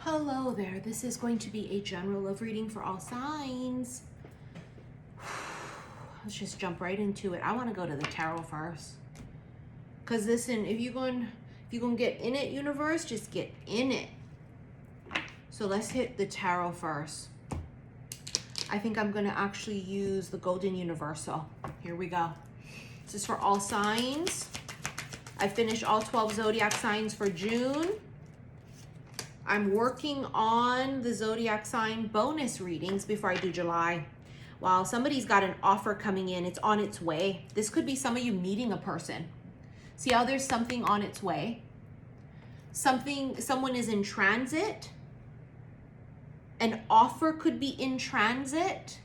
Hello there. This is going to be a general love reading for all signs. Let's just jump right into it. I want to go to the tarot first. Because listen, if you're going to get in it, universe, just get in it. So let's hit the tarot first. I think I'm going to actually use the Golden Universal. Here we go. This is for all signs. I finished all 12 zodiac signs for June. I'm working on the zodiac sign bonus readings before I do July. Wow, somebody's got an offer coming in. It's on its way. This could be some of you meeting a person. See how there's something on its way? Someone is in transit. An offer could be in transit.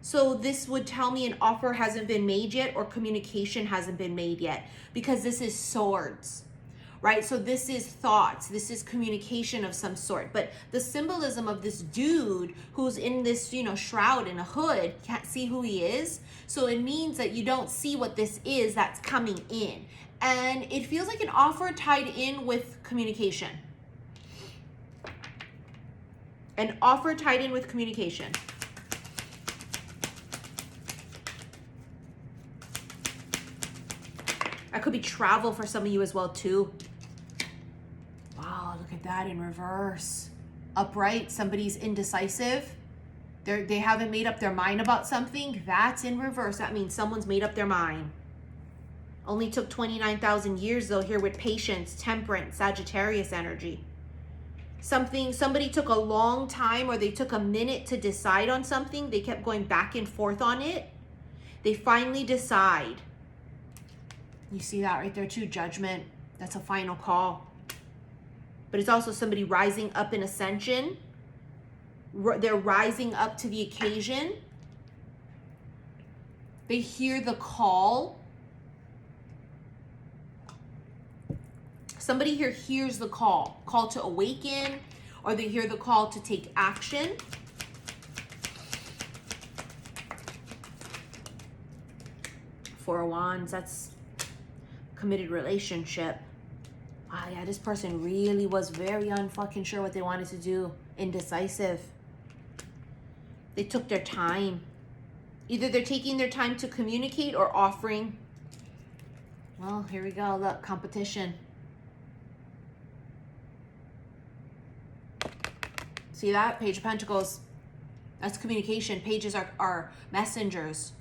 So this would tell me an offer hasn't been made yet or communication hasn't been made yet, because this is swords. Right? So this is thoughts. This is communication of some sort. But the symbolism of this dude who's in this, shroud in a hood, can't see who he is. So it means that you don't see what this is that's coming in. And it feels like an offer tied in with communication. An offer tied in with communication. That could be travel for some of you as well too. Wow, look at that in reverse. Upright, somebody's indecisive. They haven't made up their mind about something. That's in reverse. That means someone's made up their mind. Only took 29,000 years though here with patience, temperance, Sagittarius energy. Somebody took a long time, or they took a minute to decide on something. They kept going back and forth on it. They finally decide. You see that right there too, judgment. That's a final call. But it's also somebody rising up in ascension. They're rising up to the occasion. They hear the call. Somebody here hears the call to awaken, or they hear the call to take action. Four of Wands, that's committed relationship. Ah, yeah, this person really was very unfucking sure what they wanted to do. Indecisive. They took their time. Either they're taking their time to communicate or offering. Well, here we go. Look, competition. See that? Page of Pentacles. That's communication. Pages are messengers.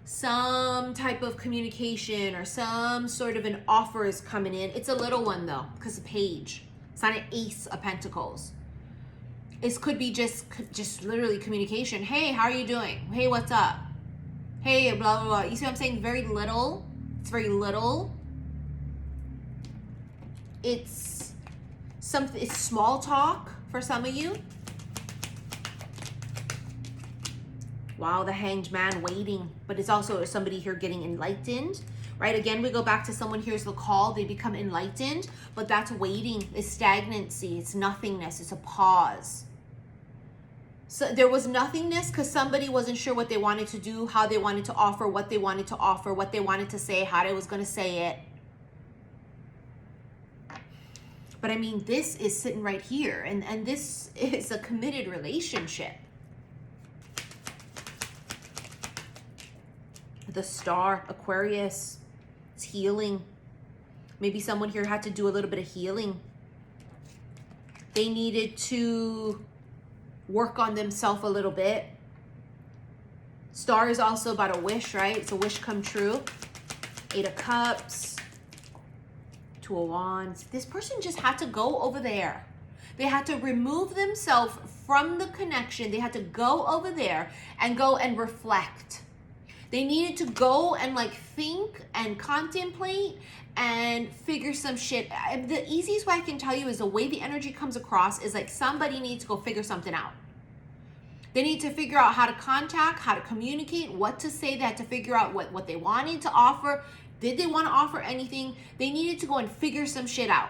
Some type of communication or some sort of an offer is coming in. It's a little one though, because the page. It's not an Ace of Pentacles. It could be just literally communication. Hey, how are you doing? Hey, what's up? Hey, blah, blah, blah. You see what I'm saying? Very little. It's very little. It's small talk for some of you. Wow, the Hanged Man waiting, but it's also somebody here getting enlightened, right? Again, we go back to someone hears the call, they become enlightened, but that's waiting, it's stagnancy, it's nothingness, it's a pause. So there was nothingness because somebody wasn't sure what they wanted to do, how they wanted to offer, what they wanted to offer, what they wanted to say, how they was going to say it. But I mean, this is sitting right here, and this is a committed relationship. The Star, Aquarius, it's healing. Maybe someone here had to do a little bit of healing. They needed to work on themselves a little bit. Star is also about a wish, right? It's a wish come true. Eight of Cups, Two of Wands. This person just had to go over there. They had to remove themselves from the connection. They had to go over there and go and reflect. They needed to go and think and contemplate and figure some shit. The easiest way I can tell you is the way the energy comes across is somebody needs to go figure something out. They need to figure out how to contact, how to communicate, what to say. They had to figure out what they wanted to offer. Did they want to offer anything? They needed to go and figure some shit out.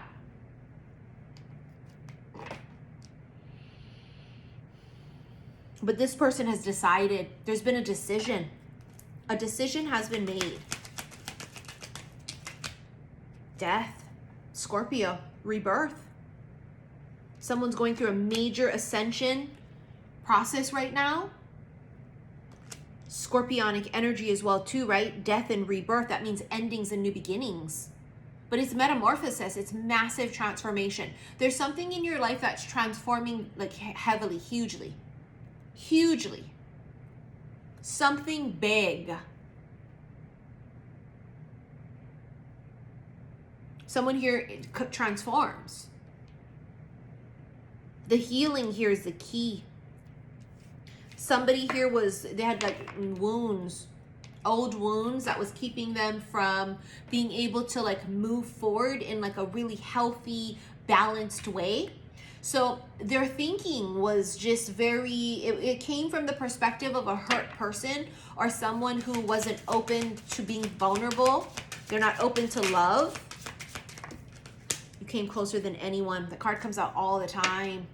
But this person has decided. There's been a decision. A decision has been made. Death, Scorpio, rebirth. Someone's going through a major ascension process right now. Scorpionic energy as well too, right? Death and rebirth. That means endings and new beginnings. But it's metamorphosis. It's massive transformation. There's something in your life that's transforming like heavily, hugely. Hugely. Something big. Someone here transforms. The healing here is the key. Somebody here they had like wounds, old wounds that was keeping them from being able to like move forward in like a really healthy, balanced way. So their thinking was just it came from the perspective of a hurt person or someone who wasn't open to being vulnerable. They're not open to love. You came closer than anyone. The card comes out all the time.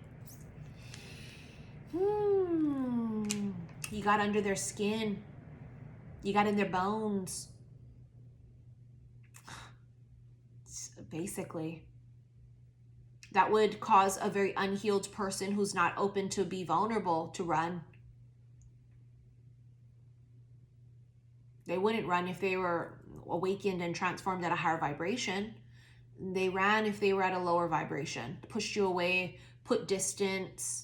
You got under their skin. You got in their bones. Basically, that would cause a very unhealed person who's not open to be vulnerable to run. They wouldn't run if they were awakened and transformed at a higher vibration. They ran if they were at a lower vibration. Pushed you away, put distance.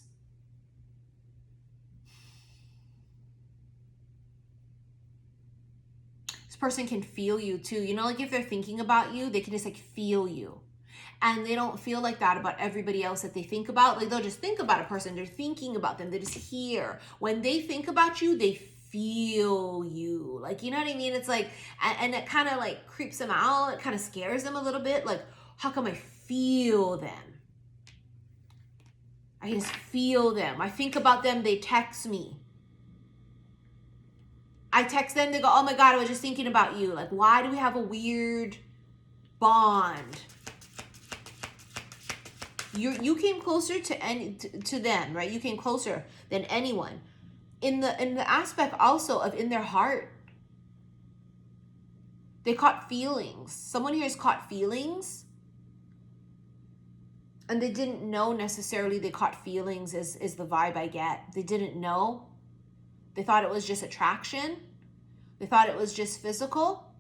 Person can feel you too. You know, like if they're thinking about you, they can just like feel you. And they don't feel like that about everybody else that they think about. Like they'll just think about a person. They're thinking about them. They're just here. When they think about you, they feel you. Like, you know what I mean? It's like, and it kind of like creeps them out. It kind of scares them a little bit. Like, how come I feel them? I just feel them. I think about them. They text me. I text them, they go, oh my God, I was just thinking about you. Like, why do we have a weird bond? You came closer to them, right? You came closer than anyone. In the aspect also of in their heart, they caught feelings. Someone here has caught feelings. And they didn't know necessarily they caught feelings is the vibe I get. They didn't know. They thought it was just attraction. They thought it was just physical.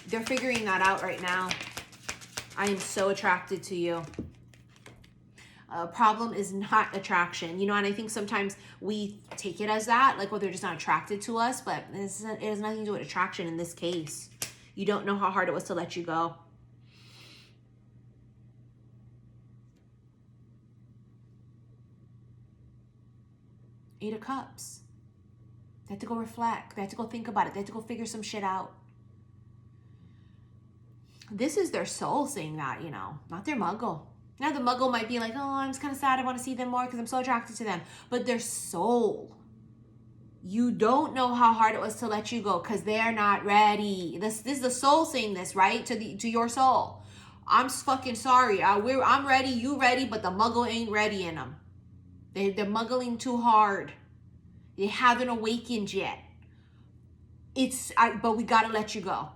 They're figuring that out right now. I am so attracted to you. Problem is not attraction. You know, and I think sometimes we take it as that, like, well, they're just not attracted to us, but it has nothing to do with attraction in this case. You don't know how hard it was to let you go. Eight of Cups. They had to go reflect. They had to go think about it. They had to go figure some shit out. This is their soul saying that, you know, not their muggle. Now the muggle might be like, oh, I'm just kind of sad. I want to see them more because I'm so attracted to them. But their soul, you don't know how hard it was to let you go because they're not ready. This is the soul saying this, right? To your soul. I'm fucking sorry. I'm ready. You ready? But the muggle ain't ready in them. They're muggling too hard. They haven't awakened yet. But we gotta let you go.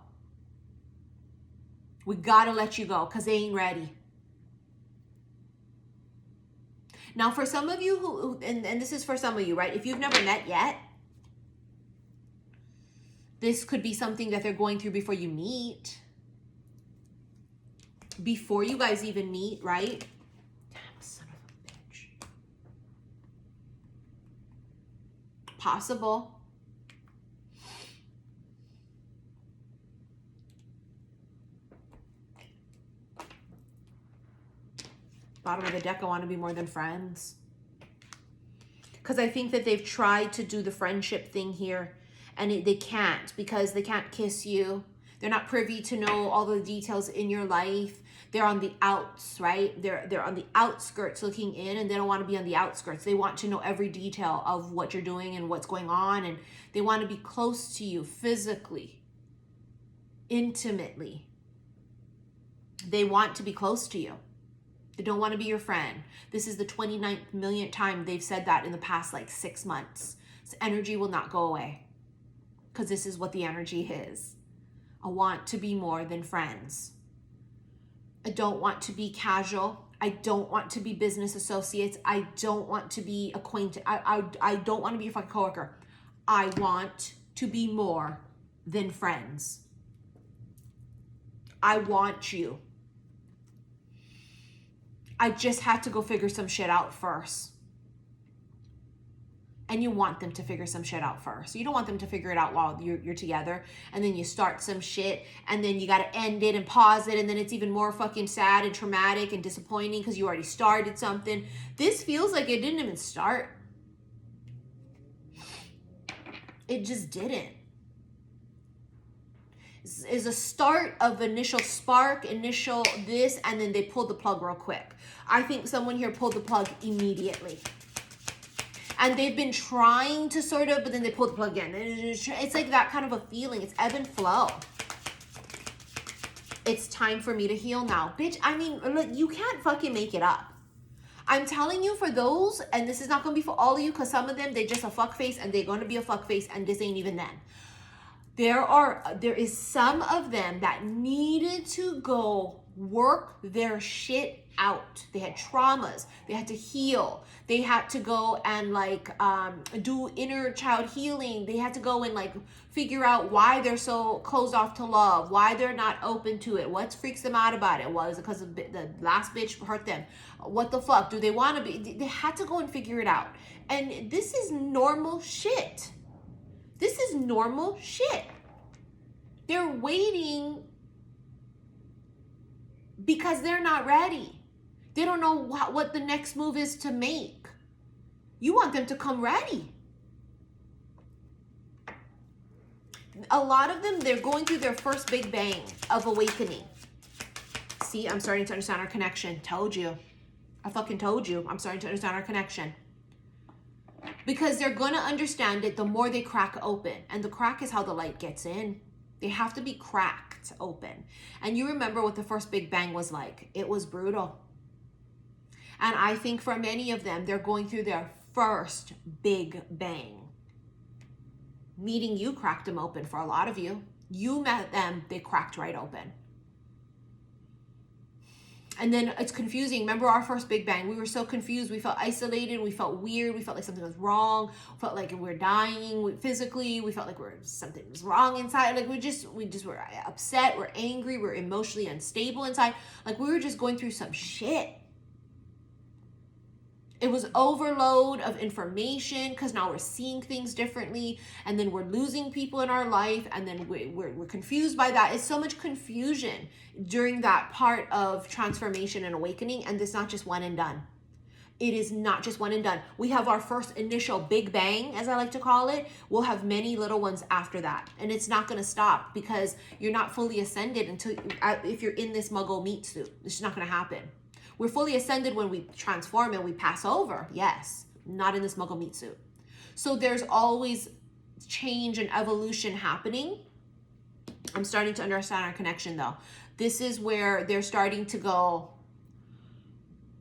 We gotta let you go because they ain't ready. Now, for some of you and this is for some of you, right? If you've never met yet, this could be something that they're going through before you meet. Before you guys even meet, right? Possible. Bottom of the deck, I want to be more than friends. Because I think that they've tried to do the friendship thing here and they can't because they can't kiss you. They're not privy to know all the details in your life. They're on the outs, right? They're on the outskirts looking in and they don't want to be on the outskirts. They want to know every detail of what you're doing and what's going on. And they want to be close to you physically, intimately. They want to be close to you. They don't want to be your friend. This is the 29th millionth time they've said that in the past like 6 months. This energy will not go away because this is what the energy is. I want to be more than friends. I don't want to be casual. I don't want to be business associates. I don't want to be acquainted. I don't want to be a fucking coworker. I want to be more than friends. I want you. I just had to go figure some shit out first. And you want them to figure some shit out first. You don't want them to figure it out while you're together. And then you start some shit. And then you got to end it and pause it. And then it's even more fucking sad and traumatic and disappointing because you already started something. This feels like it didn't even start. It just didn't. Is a start of initial spark, initial this, and then they pulled the plug real quick. I think someone here pulled the plug immediately. And they've been trying to sort of, but then they pull the plug in. It's like that kind of a feeling. It's ebb and flow. It's time for me to heal now. Bitch, I mean, look, you can't fucking make it up. I'm telling you, for those, and this is not going to be for all of you, because some of them, they just a fuckface, and they're going to be a fuckface, and this ain't even them. There is some of them that needed to go work their shit out. They had traumas. They had to heal. They had to go and do inner child healing. They had to go and figure out why they're so closed off to love, why they're not open to it, what freaks them out about it. Was it because the last bitch hurt them? What the fuck? Do they want to be? They had to go and figure it out. And this is normal shit. This is normal shit. They're waiting because they're not ready. They don't know what the next move is to make. You want them to come ready. A lot of them, they're going through their first big bang of awakening. See, I'm starting to understand our connection. Told you. I fucking told you. I'm starting to understand our connection. Because they're going to understand it the more they crack open. And the crack is how the light gets in. They have to be cracked open. And you remember what the first big bang was like. It was brutal. And I think for many of them, they're going through their first big bang. Meeting you cracked them open for a lot of you. You met them, they cracked right open. And then it's confusing. Remember our first big bang? We were so confused. We felt isolated. We felt weird. We felt like something was wrong. We felt like we were dying physically. We felt like something was wrong inside. Like we just were upset. We're angry. We're emotionally unstable inside. Like we were just going through some shit. It was overload of information because now we're seeing things differently, and then we're losing people in our life, and then we're confused by that. It's so much confusion during that part of transformation and awakening, and it's not just one and done. It is not just one and done. We have our first initial big bang, as I like to call it. We'll have many little ones after that, and it's not going to stop because you're not fully ascended until if you're in this muggle meat suit. It's just not going to happen. We're fully ascended when we transform and we pass over. Yes, not in this muggle meat suit. So there's always change and evolution happening. I'm starting to understand our connection though. This is where they're starting to go,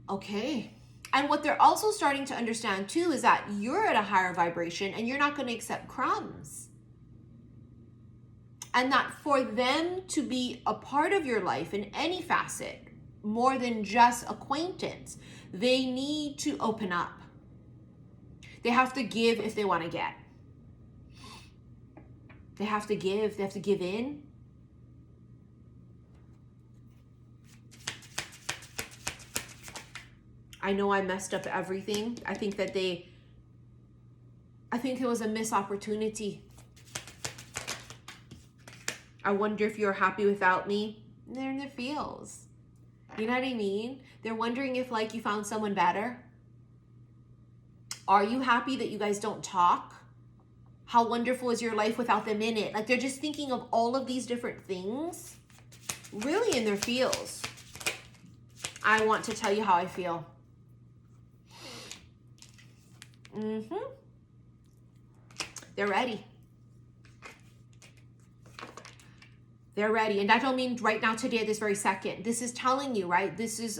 okay. And what they're also starting to understand too is that you're at a higher vibration and you're not going to accept crumbs. And that for them to be a part of your life in any facet, more than just acquaintance, they need to open up. They have to give if they want to get. They have to give. They have to give in. I know I messed up everything. I think it was a missed opportunity. I wonder if you're happy without me. They're in their feels. You know what I mean? They're wondering if you found someone better. Are you happy that you guys don't talk? How wonderful is your life without them in it? They're just thinking of all of these different things. Really in their feels. I want to tell you how I feel. They're ready. They're ready. And that don't mean right now, today, this very second. This is telling you, right? This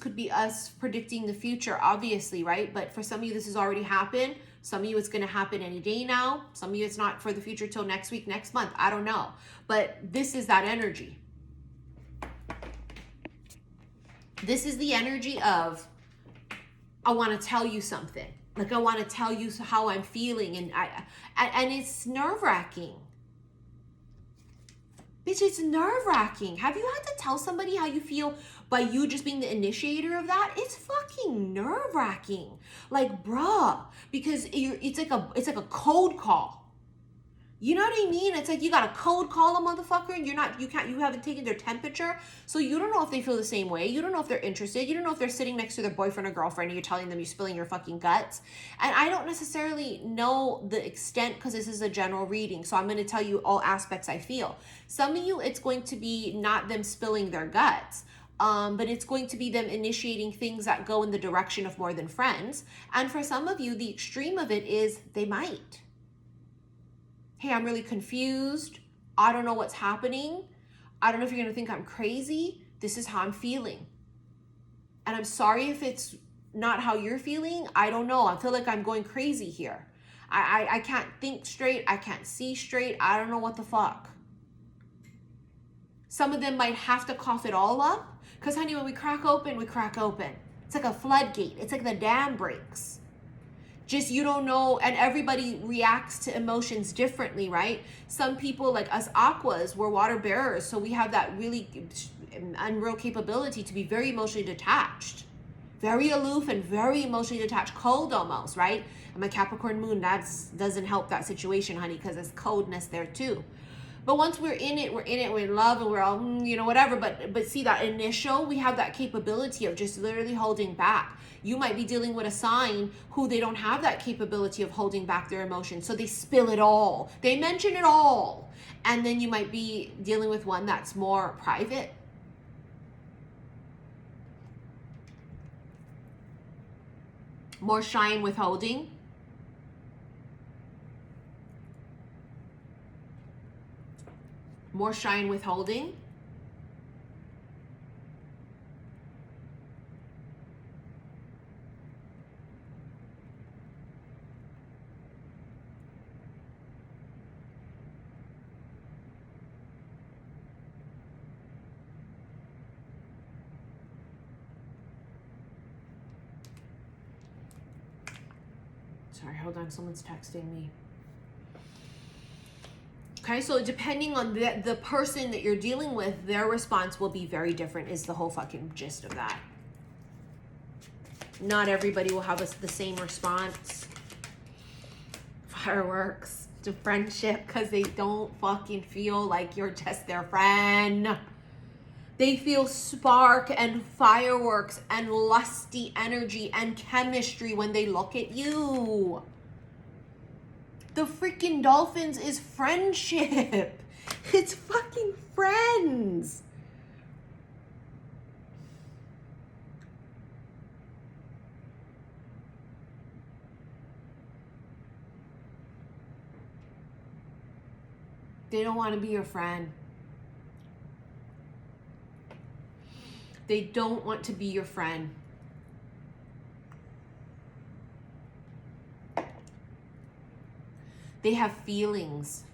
could be us predicting the future, obviously, right? But for some of you, this has already happened. Some of you, it's going to happen any day now. Some of you, it's not for the future till next week, next month. I don't know. But this is that energy. This is the energy of, I want to tell you something. Like, I want to tell you how I'm feeling. And it's nerve-wracking. Bitch, it's nerve-wracking. Have you had to tell somebody how you feel by you just being the initiator of that? It's fucking nerve-wracking. Like, bruh, because it's like a cold call. You know what I mean? It's like you got a cold call a motherfucker and you haven't taken their temperature. So you don't know if they feel the same way. You don't know if they're interested. You don't know if they're sitting next to their boyfriend or girlfriend and you're telling them you're spilling your fucking guts. And I don't necessarily know the extent because this is a general reading. So I'm going to tell you all aspects I feel. Some of you, it's going to be not them spilling their guts. But it's going to be them initiating things that go in the direction of more than friends. And for some of you, the extreme of it is they might. Hey, I'm really confused. I don't know what's happening. I don't know if you're going to think I'm crazy. This is how I'm feeling. And I'm sorry if it's not how you're feeling. I don't know. I feel like I'm going crazy here. I can't think straight. I can't see straight. I don't know what the fuck. Some of them might have to cough it all up. Because, honey, when we crack open, we crack open. It's like a floodgate. It's like the dam breaks. Just, you don't know, and everybody reacts to emotions differently, right? Some people, like us aquas, we're water bearers, so we have that really unreal capability to be very emotionally detached. Very aloof and very emotionally detached, cold almost, right? And my Capricorn moon, that doesn't help that situation, honey, because there's coldness there too. But once we're in it, we're in love, and we're all, whatever. But see, that initial, we have that capability of just literally holding back. You might be dealing with a sign who they don't have that capability of holding back their emotions. So they spill it all. They mention it all. And then you might be dealing with one that's more private. More shy and withholding. More shy and withholding. Sorry, hold on, someone's texting me. Okay, so depending on the person that you're dealing with, their response will be very different, is the whole fucking gist of that. Not everybody will have the same response. Fireworks to friendship, because they don't fucking feel like you're just their friend. They feel spark and fireworks and lusty energy and chemistry when they look at you. The freaking dolphins is friendship. It's fucking friends. They don't want to be your friend. They don't want to be your friend. They have feelings.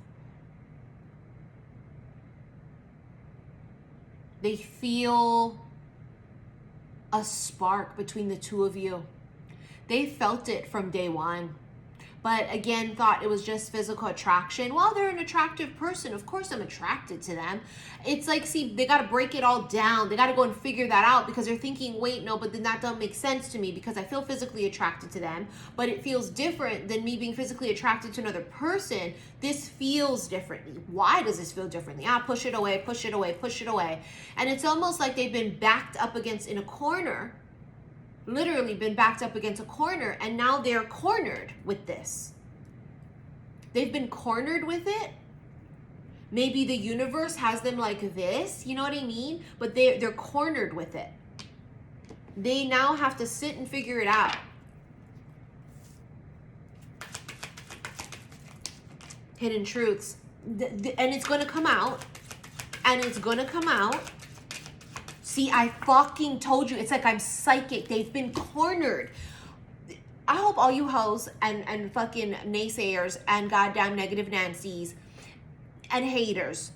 They feel a spark between the two of you. They felt it from day one. But again, thought it was just physical attraction. Well, they're an attractive person. Of course I'm attracted to them. It's like, see, they got to break it all down. They got to go and figure that out, because they're thinking, wait, no, but then that doesn't make sense to me because I feel physically attracted to them, but it feels different than me being physically attracted to another person. This feels differently. Why does this feel differently? Push it away, push it away, push it away. And it's almost like they've been backed up against in a corner. Literally been backed up against a corner, and now they're cornered with this. They've been cornered with it. Maybe the universe has them like this, you know what I mean? But they're cornered with it. They now have to sit and figure it out. Hidden truths. And it's going to come out. And it's going to come out. See, I fucking told you. It's like I'm psychic. They've been cornered. I hope all you hoes and fucking naysayers and goddamn negative Nancys and haters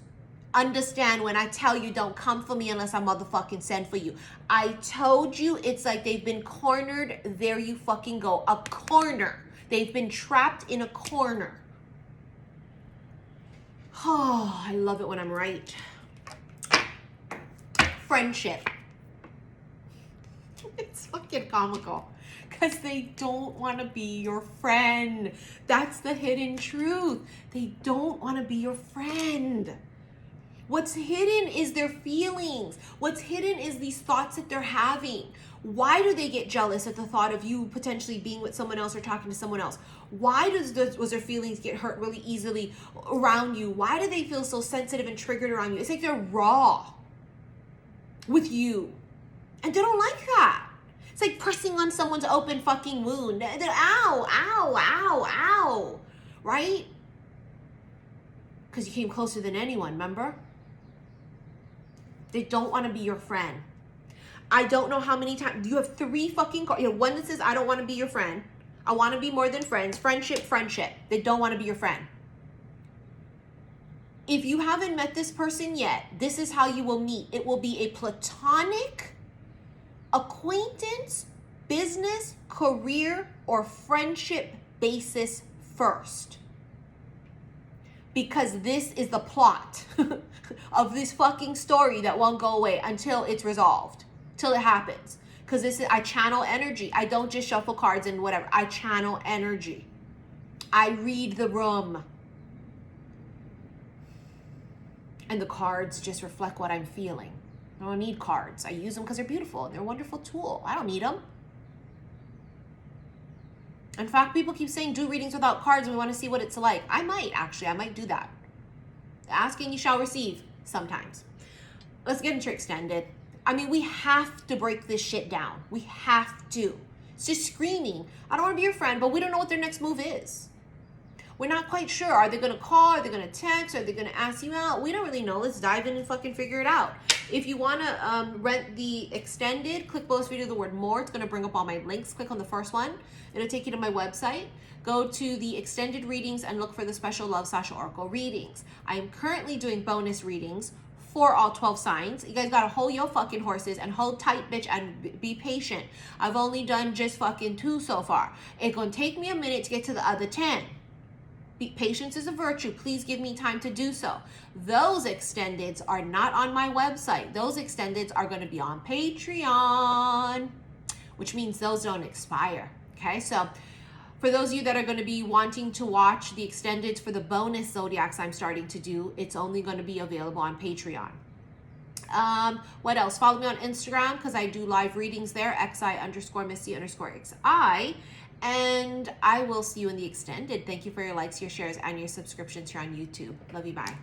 understand when I tell you don't come for me unless I motherfucking send for you. I told you it's like they've been cornered. There you fucking go. A corner. They've been trapped in a corner. Oh, I love it when I'm right. Friendship. It's fucking comical. Because they don't want to be your friend. That's the hidden truth. They don't want to be your friend. What's hidden is their feelings. What's hidden is these thoughts that they're having. Why do they get jealous at the thought of you potentially being with someone else or talking to someone else? Why does their feelings get hurt really easily around you? Why do they feel so sensitive and triggered around you? It's like they're raw with you. And they don't like that. It's like pressing on someone's open fucking wound. They're, ow, ow, ow, ow. Right? Because you came closer than anyone, remember? They don't want to be your friend. I don't know how many times. You have 3 fucking cards. You have one that says, I don't want to be your friend. I want to be more than friends. Friendship, friendship. They don't want to be your friend. If you haven't met this person yet, this is how you will meet. It will be a platonic acquaintance, business, career, or friendship basis first. Because this is the plot of this fucking story that won't go away until it's resolved, till it happens. Because this is, I channel energy. I don't just shuffle cards and whatever. I channel energy. I read the room. And the cards just reflect what I'm feeling. I don't need cards. I use them because they're beautiful and they're a wonderful tool. I don't need them. In fact, people keep saying do readings without cards and we want to see what it's like. I might do that. Ask and you shall receive sometimes. Let's get into extended. I mean, we have to break this shit down. We have to. It's just screaming, I don't want to be your friend, but we don't know what their next move is. We're not quite sure. Are they going to call? Are they going to text? Are they going to ask you out? We don't really know. Let's dive in and fucking figure it out. If you want to rent the extended, click below this video the word more. It's going to bring up all my links. Click on the first one. It'll take you to my website. Go to the extended readings and look for the special love /oracle readings. I am currently doing bonus readings for all 12 signs. You guys got to hold your fucking horses and hold tight, bitch, and be patient. I've only done just fucking 2 so far. It's going to take me a minute to get to the other 10. Patience is a virtue. Please give me time to do so. Those extendeds are not on my website. Those extendeds are going to be on Patreon, which means those don't expire. Okay, so for those of you that are going to be wanting to watch the extendeds for the bonus zodiacs I'm starting to do, it's only going to be available on Patreon. What else? Follow me on Instagram because I do live readings there, xi_Missy_xi. And I will see you in the extended. Thank you for your likes, your shares, and your subscriptions here on YouTube. Love you. Bye.